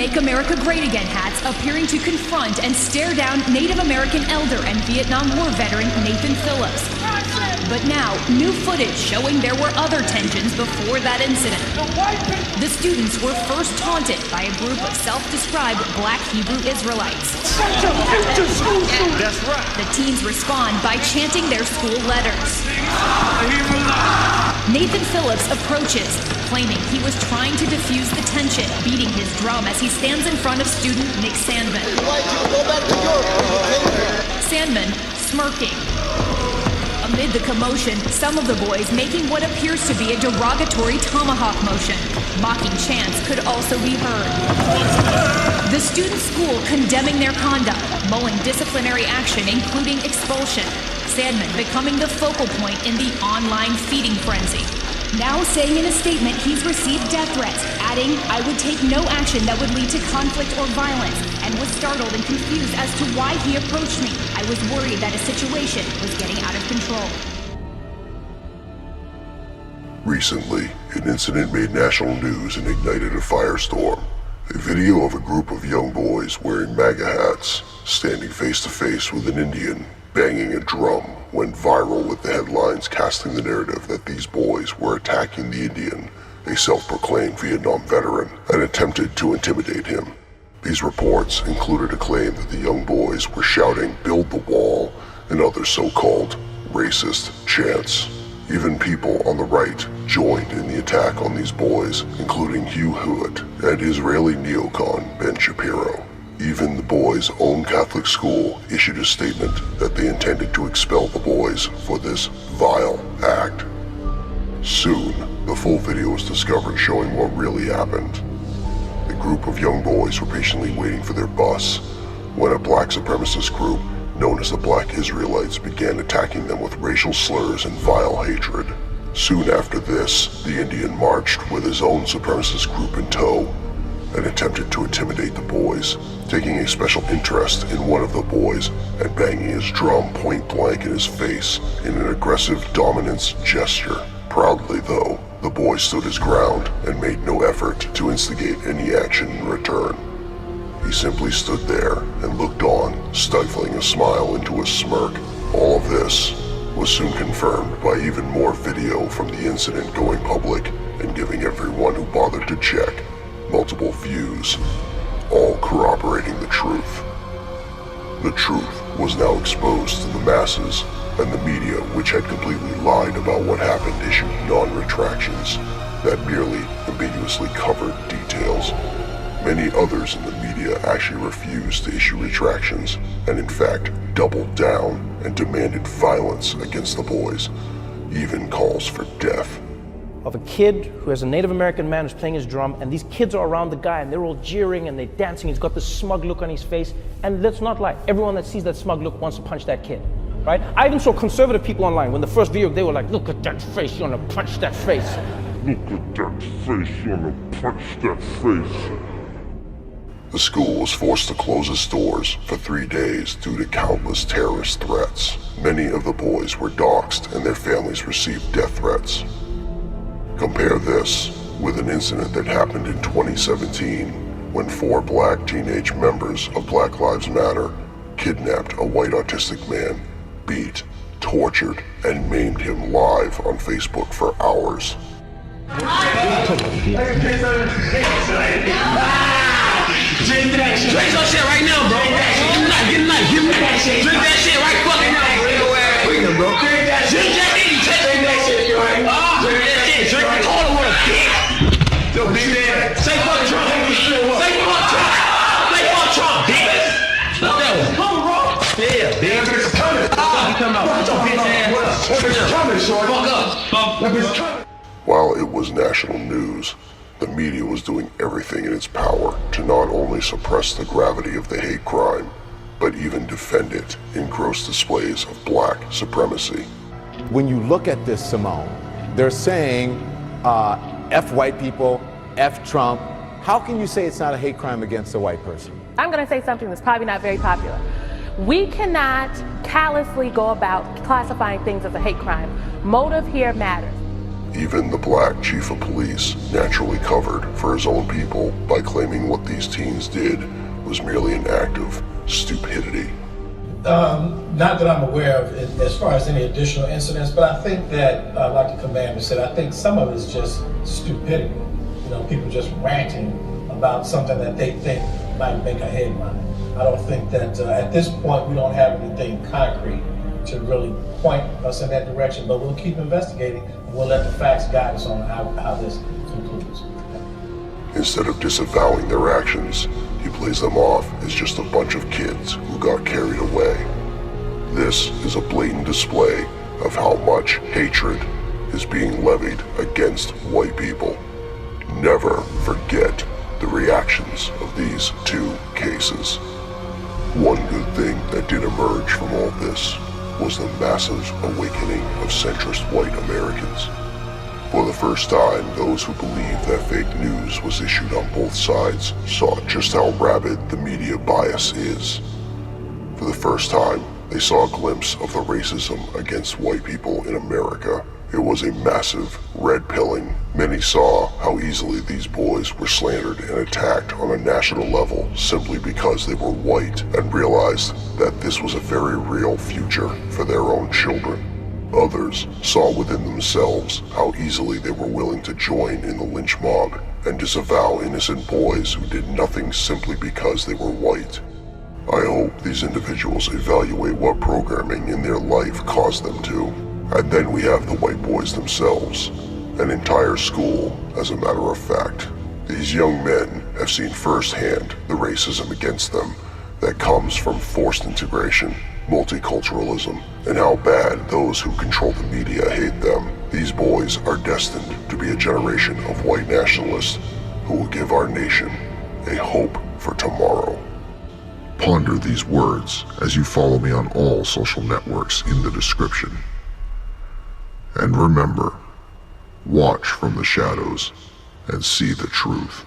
Make America Great Again hats appearing to confront and stare down Native American elder and Vietnam War veteran Nathan Phillips. But now, new footage showing there were other tensions before that incident. The students were first taunted by a group of self-described Black Hebrew Israelites. That's right. The teens respond by chanting their school letters. Nathan Phillips approaches, claiming he was trying to defuse the tension, beating his drum as he stands in front of student Nick Sandman. Sandman smirking. Amid the commotion, some of the boys making what appears to be a derogatory tomahawk motion. Mocking chants could also be heard. The student school condemning their conduct, mulling disciplinary action including expulsion. Sandman becoming the focal point in the online feeding frenzy. Now saying in a statement he's received death threats, adding, "I would take no action that would lead to conflict or violence," and was startled and confused as to why he approached me. "I was worried that a situation was getting out of control." Recently, an incident made national news and ignited a firestorm. A video of a group of young boys wearing MAGA hats, standing face to face with an Indian, banging a drum, went viral with the headlines casting the narrative that these boys were attacking the Indian, a self-proclaimed Vietnam veteran, and attempted to intimidate him. These reports included a claim that the young boys were shouting "Build the Wall" and other so-called racist chants. Even people on the right joined in the attack on these boys, including Hugh Hewitt and Israeli neocon Ben Shapiro. Even the boys' own Catholic school issued a statement that they intended to expel the boys for this vile act. Soon, the full video was discovered showing what really happened. A group of young boys were patiently waiting for their bus when a black supremacist group known as the Black Israelites began attacking them with racial slurs and vile hatred. Soon after this, the Indian marched with his own supremacist group in tow and attempted to intimidate the boys, taking a special interest in one of the boys and banging his drum point blank in his face in an aggressive dominance gesture. Proudly though, the boy stood his ground and made no effort to instigate any action in return. He simply stood there and looked on, stifling a smile into a smirk. All of this was soon confirmed by even more video from the incident going public and giving everyone who bothered to check multiple views, all corroborating the truth. The truth was now exposed to the masses, and the media, which had completely lied about what happened, issued non-retractions that merely ambiguously covered details. Many others in the media actually refused to issue retractions, and in fact doubled down and demanded violence against the boys, even calls for death. Of a kid who has a Native American man who's playing his drum, and these kids are around the guy and they're all jeering and they're dancing. He's got this smug look on his face, and let's not lie, everyone that sees that smug look wants to punch that kid, right? I even saw conservative people online when the first video, they were like, "Look at that face, you wanna punch that face." Look at that face, you wanna punch that face. The school was forced to close its doors for 3 days due to countless terrorist threats. Many of the boys were doxxed and their families received death threats. Compare this with an incident that happened in 2017 when 4 black teenage members of Black Lives Matter kidnapped a white autistic man, beat, tortured, and maimed him live on Facebook for hours. Drink that shit. Drink your shit right now, bro. Get that shit. Drink that shit right fucking now. Bring it, bro. Drink that shit. Drink that shit, yo. Drink that shit. Drink the total with a bitch. Yo, big man. Say fuck Trump. Say fuck Trump. Say fuck Trump, bitch. Look that one. Come on, bro. Yeah, bitch. That bitch coming. You come out. Put your bitch ass. That bitch coming, shorty. Fuck up. That bitch coming. While it was national news, the media was doing everything in its power to not only suppress the gravity of the hate crime, but even defend it in gross displays of black supremacy. When you look at this, Simone, they're saying, F white people, F Trump. How can you say it's not a hate crime against a white person? I'm going to say something that's probably not very popular. We cannot callously go about classifying things as a hate crime. Motive here matters. Even the black chief of police naturally covered for his own people by claiming what these teens did was merely an act of stupidity. Not that I'm aware of as far as any additional incidents, but I think that, like the commander said, I think some of it is just stupidity. You know, people just ranting about something that they think might make a headline. I don't think that at this point we don't have anything concrete to really point us in that direction, but we'll keep investigating and we'll let the facts guide us on how this concludes. Instead of disavowing their actions, he plays them off as just a bunch of kids who got carried away. This is a blatant display of how much hatred is being levied against white people. Never forget the reactions of these two cases. One good thing that did emerge from all this was the massive awakening of centrist white Americans. For the first time, those who believed that fake news was issued on both sides saw just how rabid the media bias is. For the first time, they saw a glimpse of the racism against white people in America. It was a massive red pilling. Many saw how easily these boys were slandered and attacked on a national level simply because they were white, and realized that this was a very real future for their own children. Others saw within themselves how easily they were willing to join in the lynch mob and disavow innocent boys who did nothing simply because they were white. I hope these individuals evaluate what programming in their life caused them to. And then we have the white boys themselves, an entire school, as a matter of fact. These young men have seen firsthand the racism against them that comes from forced integration, multiculturalism, and how bad those who control the media hate them. These boys are destined to be a generation of white nationalists who will give our nation a hope for tomorrow. Ponder these words as you follow me on all social networks in the description. And remember, watch from the shadows and see the truth.